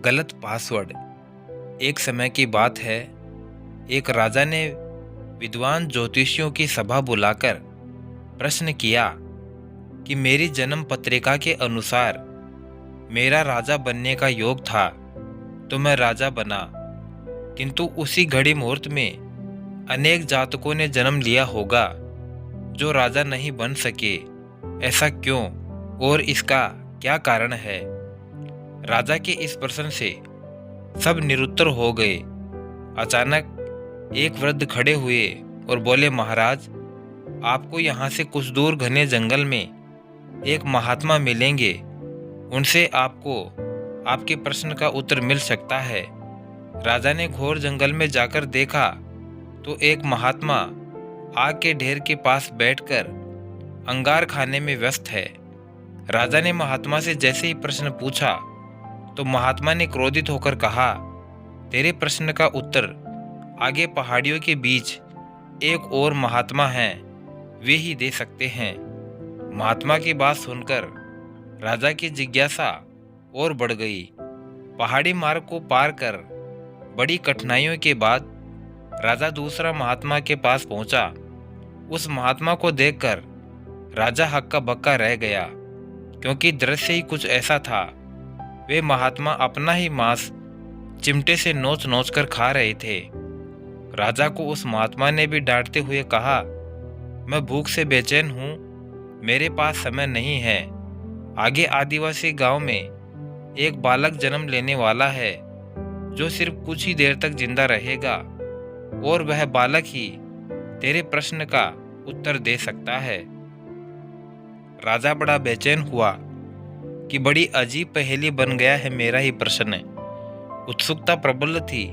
गलत पासवर्ड। एक समय की बात है, एक राजा ने विद्वान ज्योतिषियों की सभा बुलाकर प्रश्न किया कि मेरी जन्म पत्रिका के अनुसार मेरा राजा बनने का योग था तो मैं राजा बना, किंतु उसी घड़ी मुहूर्त में अनेक जातकों ने जन्म लिया होगा जो राजा नहीं बन सके। ऐसा क्यों और इसका क्या कारण है? राजा के इस प्रश्न से सब निरुत्तर हो गए। अचानक एक वृद्ध खड़े हुए और बोले, महाराज, आपको यहाँ से कुछ दूर घने जंगल में एक महात्मा मिलेंगे। उनसे आपको आपके प्रश्न का उत्तर मिल सकता है। राजा ने घोर जंगल में जाकर देखा तो एक महात्मा आग के ढेर के पास बैठकर अंगार खाने में व्यस्त है। राजा ने महात्मा से जैसे ही प्रश्न पूछा तो महात्मा ने क्रोधित होकर कहा, तेरे प्रश्न का उत्तर आगे पहाड़ियों के बीच एक और महात्मा हैं, वे ही दे सकते हैं। महात्मा की बात सुनकर राजा की जिज्ञासा और बढ़ गई। पहाड़ी मार्ग को पार कर बड़ी कठिनाइयों के बाद राजा दूसरा महात्मा के पास पहुंचा। उस महात्मा को देखकर राजा हक्का बक्का रह गया, क्योंकि दृश्य ही कुछ ऐसा था। वे महात्मा अपना ही मांस चिमटे से नोच नोच कर खा रहे थे। राजा को उस महात्मा ने भी डांटते हुए कहा, मैं भूख से बेचैन हूँ, मेरे पास समय नहीं है। आगे आदिवासी गांव में एक बालक जन्म लेने वाला है जो सिर्फ कुछ ही देर तक जिंदा रहेगा, और वह बालक ही तेरे प्रश्न का उत्तर दे सकता है। राजा बड़ा बेचैन हुआ कि बड़ी अजीब पहेली बन गया है मेरा ही प्रश्न। उत्सुकता प्रबल थी।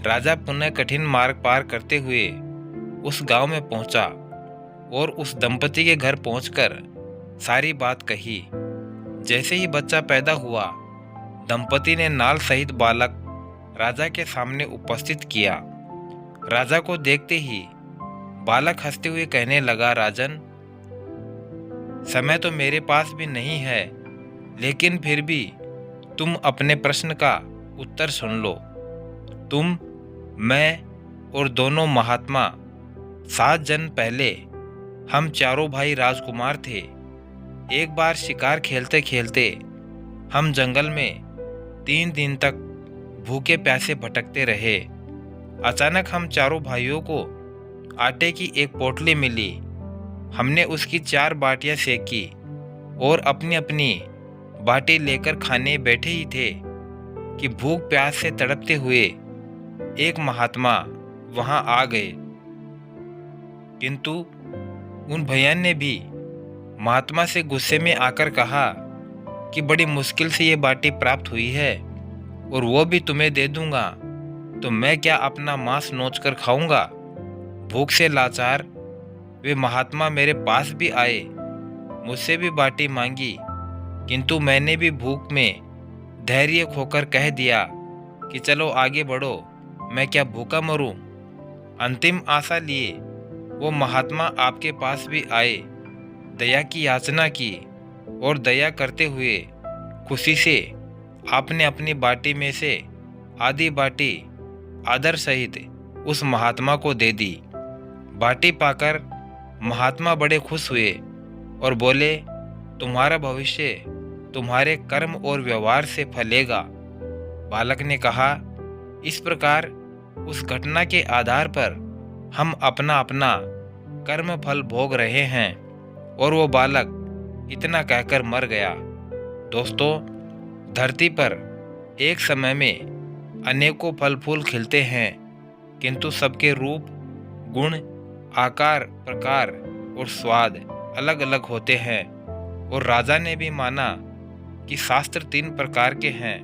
राजा पुनः कठिन मार्ग पार करते हुए उस गांव में पहुंचा और उस दंपति के घर पहुंचकर सारी बात कही। जैसे ही बच्चा पैदा हुआ, दंपति ने नाल सहित बालक राजा के सामने उपस्थित किया। राजा को देखते ही बालक हंसते हुए कहने लगा, राजन, समय तो मेरे पास भी नहीं है, लेकिन फिर भी तुम अपने प्रश्न का उत्तर सुन लो। तुम, मैं और दोनों महात्मा 7 जन्म पहले हम चारों भाई राजकुमार थे। एक बार शिकार खेलते खेलते हम जंगल में 3 दिन तक भूखे प्यासे भटकते रहे। अचानक हम चारों भाइयों को आटे की एक पोटली मिली। हमने उसकी 4 बाटियां सेकी और अपनी अपनी बाटी लेकर खाने बैठे ही थे कि भूख प्यास से तड़पते हुए एक महात्मा वहां आ गए। किंतु उन भैया ने भी महात्मा से गुस्से में आकर कहा कि बड़ी मुश्किल से ये बाटी प्राप्त हुई है और वो भी तुम्हें दे दूंगा, तो मैं क्या अपना मांस नोच कर खाऊंगा? भूख से लाचार वे महात्मा मेरे पास भी आए, मुझसे भी बाटी मांगी, किंतु मैंने भी भूख में धैर्य खोकर कह दिया कि चलो आगे बढ़ो, मैं क्या भूखा मरूं? अंतिम आशा लिए वो महात्मा आपके पास भी आए, दया की याचना की और दया करते हुए खुशी से आपने अपनी बाटी में से आधी बाटी आदर सहित उस महात्मा को दे दी। बाटी पाकर महात्मा बड़े खुश हुए और बोले, तुम्हारा भविष्य तुम्हारे कर्म और व्यवहार से फलेगा। बालक ने कहा, इस प्रकार उस घटना के आधार पर हम अपना अपना कर्म फल भोग रहे हैं। और वो बालक इतना कहकर मर गया। दोस्तों, धरती पर एक समय में अनेकों फल फूल खिलते हैं, किंतु सबके रूप, गुण, आकार, प्रकार और स्वाद अलग अलग होते हैं। और राजा ने भी माना कि शास्त्र 3 प्रकार के हैं,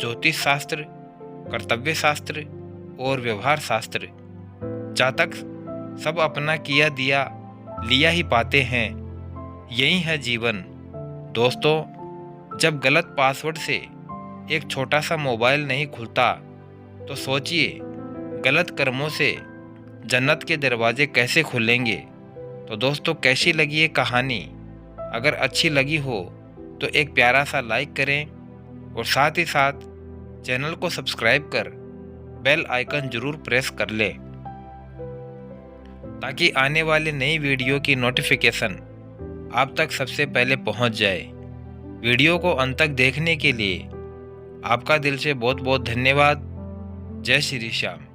ज्योतिष शास्त्र, कर्तव्य शास्त्र और व्यवहार शास्त्र। जातक सब अपना किया दिया लिया ही पाते हैं। यही है जीवन। दोस्तों, जब गलत पासवर्ड से एक छोटा सा मोबाइल नहीं खुलता, तो सोचिए गलत कर्मों से जन्नत के दरवाजे कैसे खुलेंगे। तो दोस्तों, कैसी लगी ये कहानी? अगर अच्छी लगी हो तो एक प्यारा सा लाइक करें और साथ ही साथ चैनल को सब्सक्राइब कर बेल आइकन जरूर प्रेस कर ले, ताकि आने वाले नई वीडियो की नोटिफिकेशन आप तक सबसे पहले पहुंच जाए। वीडियो को अंत तक देखने के लिए आपका दिल से बहुत बहुत धन्यवाद। जय श्री श्याम।